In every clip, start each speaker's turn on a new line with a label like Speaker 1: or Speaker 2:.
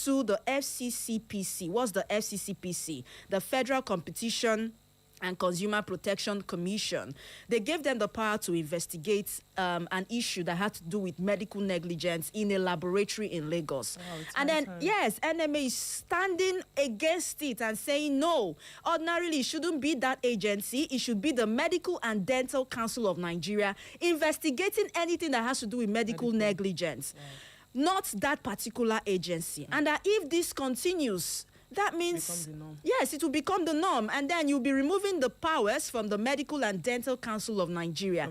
Speaker 1: to the FCCPC. What's the FCCPC? The Federal Competition and Consumer Protection Commission. They gave them the power to investigate an issue that had to do with medical negligence in a laboratory in Lagos. And then, yes, NMA is standing against it and saying, no, ordinarily it shouldn't be that agency. It should be the Medical and Dental Council of Nigeria investigating anything that has to do with medical negligence, not that particular agency. And that if this continues, that means, yes, it will become the norm. And then you'll be removing the powers from the Medical and Dental Council of Nigeria.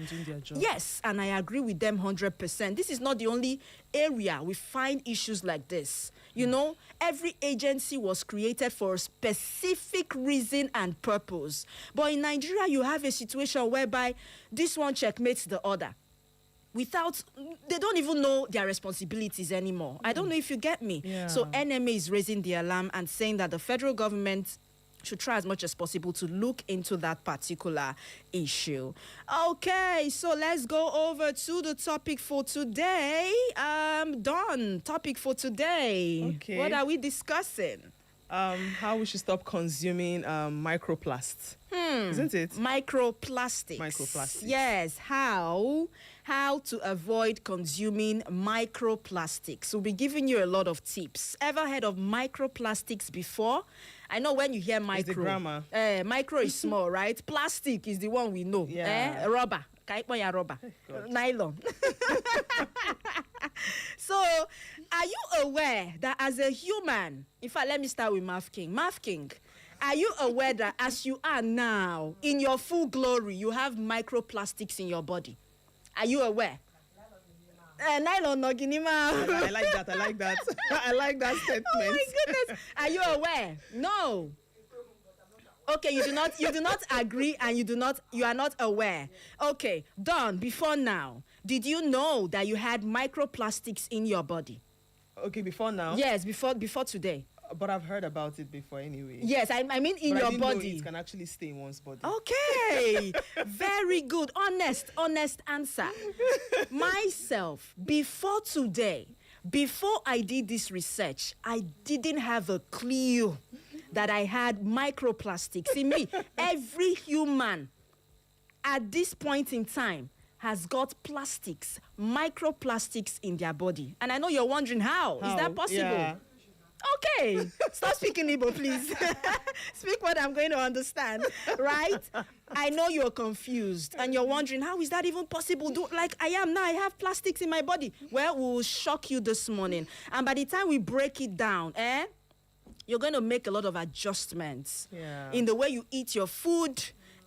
Speaker 1: Yes, and I agree with them 100%. This is not the only area we find issues like this. You know, every agency was created for a specific reason and purpose. But in Nigeria, you have a situation whereby this one checkmates the other. They don't even know their responsibilities anymore. I don't know if you get me. So NMA is raising the alarm and saying that the federal government should try as much as possible to look into that particular issue. Okay, so let's go over to the topic for today. Dawn, topic for today.
Speaker 2: Okay.
Speaker 1: What are we discussing?
Speaker 2: How we should stop consuming microplasts. Isn't it?
Speaker 1: Microplastics. Yes. How to avoid consuming microplastics. We'll be giving you a lot of tips. Ever heard of microplastics before? I know when you hear micro,
Speaker 2: it's the grammar.
Speaker 1: Micro is small, right? Plastic is the one we know. Rubber. Nylon. So, are you aware that as a human, in fact, let me start with Math King. Math King, are you aware that as you are now, in your full glory, you have microplastics in your body? Are you aware? Nylon no ginima.
Speaker 2: I like that. I like that statement.
Speaker 1: Oh my goodness. Are you aware? No. Okay, you do not agree and you are not aware. Okay, Dawn, before now, did you know that you had microplastics in your body?
Speaker 2: Okay, before now?
Speaker 1: Yes, before today.
Speaker 2: But I've heard about it before anyway.
Speaker 1: Yes, I mean in your body.
Speaker 2: It can actually stay in one's body.
Speaker 1: Okay, very good. Honest answer. Myself, before today, before I did this research, I didn't have a clue that I had microplastics in me. Every human at this point in time has got plastics, microplastics in their body. And I know you're wondering how? Is that possible?
Speaker 2: Yeah.
Speaker 1: Okay, stop speaking Igbo, please. Speak what I'm going to understand, right? I know you're confused and you're wondering, how is that even possible? Like I am now, I have plastics in my body. Well, we will shock you this morning. And by the time we break it down, you're going to make a lot of adjustments in the way you eat your food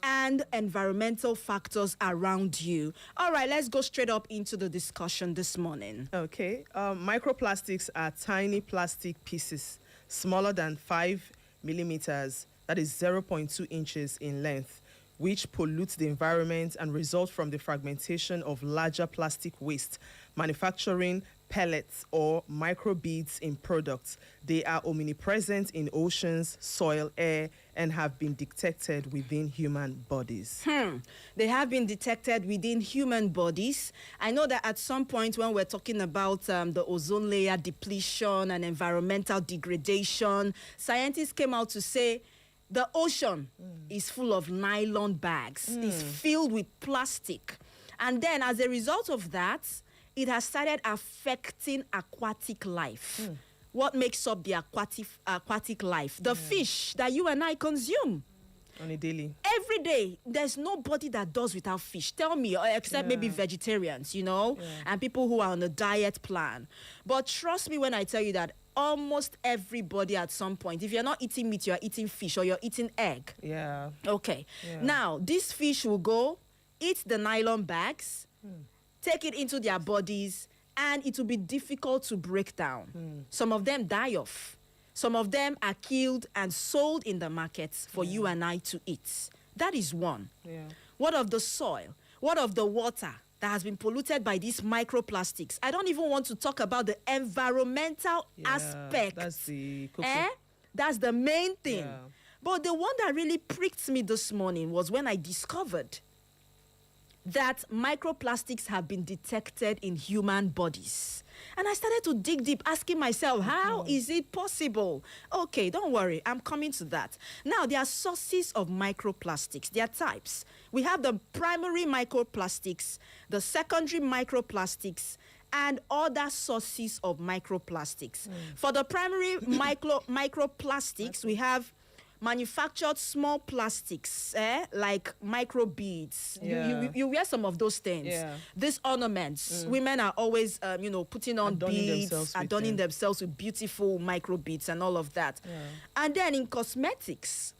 Speaker 1: and environmental factors around you. All right, let's go straight up into the discussion this morning.
Speaker 2: Okay. Microplastics are tiny plastic pieces smaller than 5 millimeters, that is 0.2 inches in length, which pollute the environment and result from the fragmentation of larger plastic waste, manufacturing pellets or microbeads in products. They are omnipresent in oceans, soil, air, and have been detected within human bodies.
Speaker 1: They have been detected within human bodies. I know that at some point when we're talking about the ozone layer depletion and environmental degradation, scientists came out to say the ocean is full of nylon bags. It's filled with plastic. And then as a result of that, it has started affecting aquatic life. What makes up the aquatic life? The fish that you and I consume.
Speaker 2: On a daily.
Speaker 1: Every day, there's nobody that does without fish. Tell me, except maybe vegetarians, and people who are on a diet plan. But trust me when I tell you that almost everybody at some point, if you're not eating meat, you're eating fish or you're eating egg.
Speaker 2: Yeah.
Speaker 1: Okay. Now, this fish will go eat the nylon bags, take it into their bodies, and it will be difficult to break down. Some of them die off. Some of them are killed and sold in the markets for you and I to eat. That is one. What of the soil? What of the water that has been polluted by these microplastics? I don't even want to talk about the environmental aspect.
Speaker 2: That's the
Speaker 1: That's the main thing. But the one that really pricked me this morning was when I discovered that microplastics have been detected in human bodies. And I started to dig deep, asking myself, how is it possible? Okay, don't worry, I'm coming to that. Now, there are sources of microplastics. There are types. We have the primary microplastics, the secondary microplastics, and other sources of microplastics. For the primary microplastics, we have manufactured small plastics, like microbeads. You wear some of those things.
Speaker 2: Yeah.
Speaker 1: These ornaments, women are always, putting on beads, adorning
Speaker 2: them.
Speaker 1: themselves with beautiful microbeads and all of that. And then in cosmetics,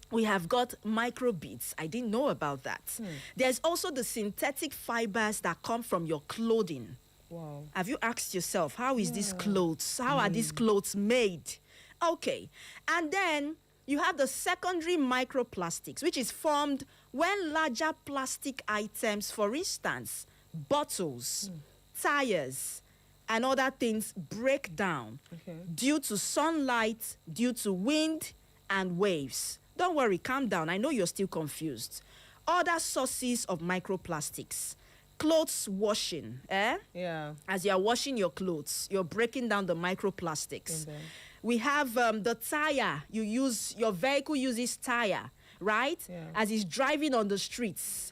Speaker 1: we have got microbeads. I didn't know about that. There's also the synthetic fibers that come from your clothing.
Speaker 2: Wow.
Speaker 1: Have you asked yourself, how is these clothes? How are these clothes made? Okay. And then you have the secondary microplastics, which is formed when larger plastic items, for instance, bottles, tires, and other things break down due to sunlight, due to wind and waves. Don't worry, calm down. I know you're still confused. Other sources of microplastics. Clothes washing,
Speaker 2: Yeah.
Speaker 1: As you're washing your clothes, you're breaking down the microplastics. We have the tire. Your vehicle uses tire, right?
Speaker 2: Yeah.
Speaker 1: As it's driving on the streets,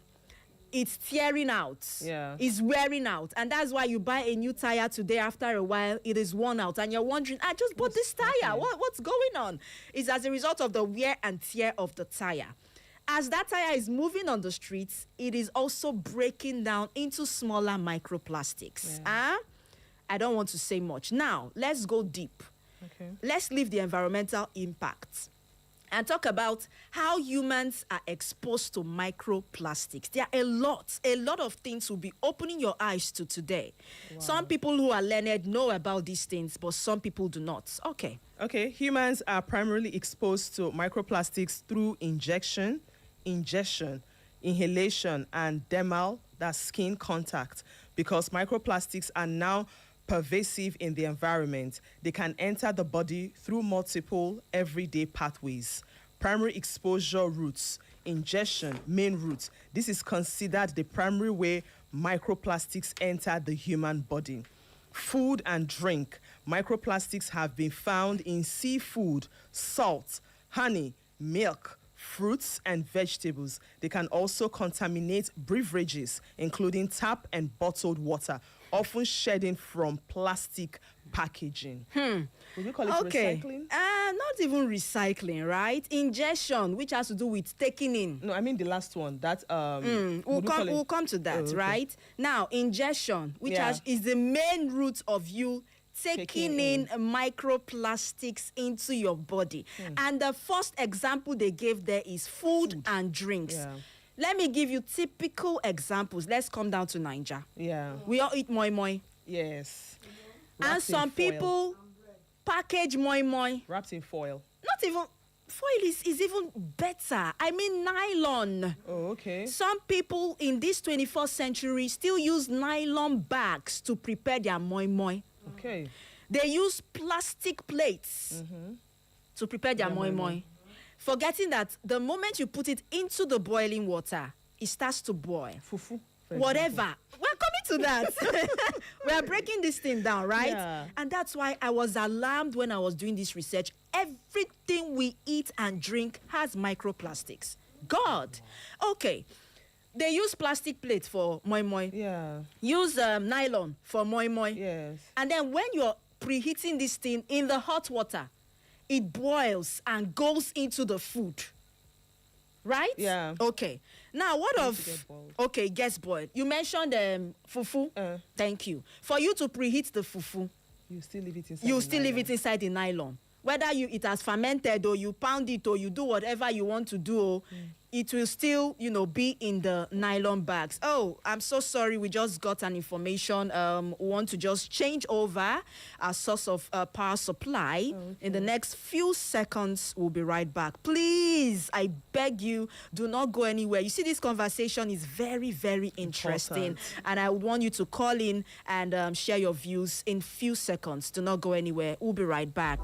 Speaker 1: it's tearing out.
Speaker 2: Yeah.
Speaker 1: It's wearing out. And that's why you buy a new tire today. After a while, it is worn out. And you're wondering, I just bought this tire. What's going on? It's as a result of the wear and tear of the tire. As that tire is moving on the streets, it is also breaking down into smaller microplastics. I don't want to say much. Now, let's go deep.
Speaker 2: Okay.
Speaker 1: Let's leave the environmental impact and talk about how humans are exposed to microplastics. There are a lot of things we'll be opening your eyes to today. Wow. Some people who are learned know about these things, but some people do not. Okay.
Speaker 2: Okay, humans are primarily exposed to microplastics through ingestion, inhalation, and dermal, that's skin contact, because microplastics are now pervasive in the environment. They can enter the body through multiple everyday pathways. Primary exposure routes, ingestion, main route. This is considered the primary way microplastics enter the human body. Food and drink. Microplastics have been found in seafood, salt, honey, milk, fruits, and vegetables. They can also contaminate beverages, including tap and bottled water, often shedding from plastic packaging. Would you call it recycling?
Speaker 1: Not even recycling, right? Ingestion, which has to do with taking in.
Speaker 2: No, I mean the last one. That
Speaker 1: We'll come to that,
Speaker 2: okay.
Speaker 1: Right? Now, ingestion, which is the main route of you taking in microplastics into your body. And the first example they gave there is food. And drinks.
Speaker 2: Yeah.
Speaker 1: Let me give you typical examples. Let's come down to Niger.
Speaker 2: Yeah.
Speaker 1: We all eat moi moi.
Speaker 2: Yes.
Speaker 1: And
Speaker 2: Wrapped in
Speaker 1: some
Speaker 2: foil.
Speaker 1: people package moi moi.
Speaker 2: Wrapped in foil.
Speaker 1: Not even foil is even better. I mean nylon.
Speaker 2: Oh, okay.
Speaker 1: Some people in this 21st century still use nylon bags to prepare their moi moi.
Speaker 2: Okay.
Speaker 1: They use plastic plates to prepare their moi moi, forgetting that the moment you put it into the boiling water, it starts to boil.
Speaker 2: Fufu.
Speaker 1: Whatever. We're coming to that. We are breaking this thing down, right?
Speaker 2: Yeah.
Speaker 1: And that's why I was alarmed when I was doing this research. Everything we eat and drink has microplastics. God. Okay. They use plastic plates for moi moi.
Speaker 2: Yeah.
Speaker 1: Use nylon for moi moi.
Speaker 2: Yes.
Speaker 1: And then when you're preheating this thing in the hot water, it boils and goes into the food. Right?
Speaker 2: Yeah.
Speaker 1: Okay. Now, what
Speaker 2: to
Speaker 1: of...
Speaker 2: get boiled.
Speaker 1: Okay, gets boiled. You mentioned fufu. Thank you. For you to preheat the fufu,
Speaker 2: You still leave it inside.
Speaker 1: you still leave it inside the nylon. Whether it has fermented or you pound it or you do whatever you want to do, it will still, be in the nylon bags. Oh, I'm so sorry. We just got an information. We want to just change over our source of power supply. In the next few seconds, we'll be right back. Please, I beg you, do not go anywhere. You see, this conversation is very, very interesting.
Speaker 2: Important.
Speaker 1: And I want you to call in and share your views in few seconds. Do not go anywhere. We'll be right back.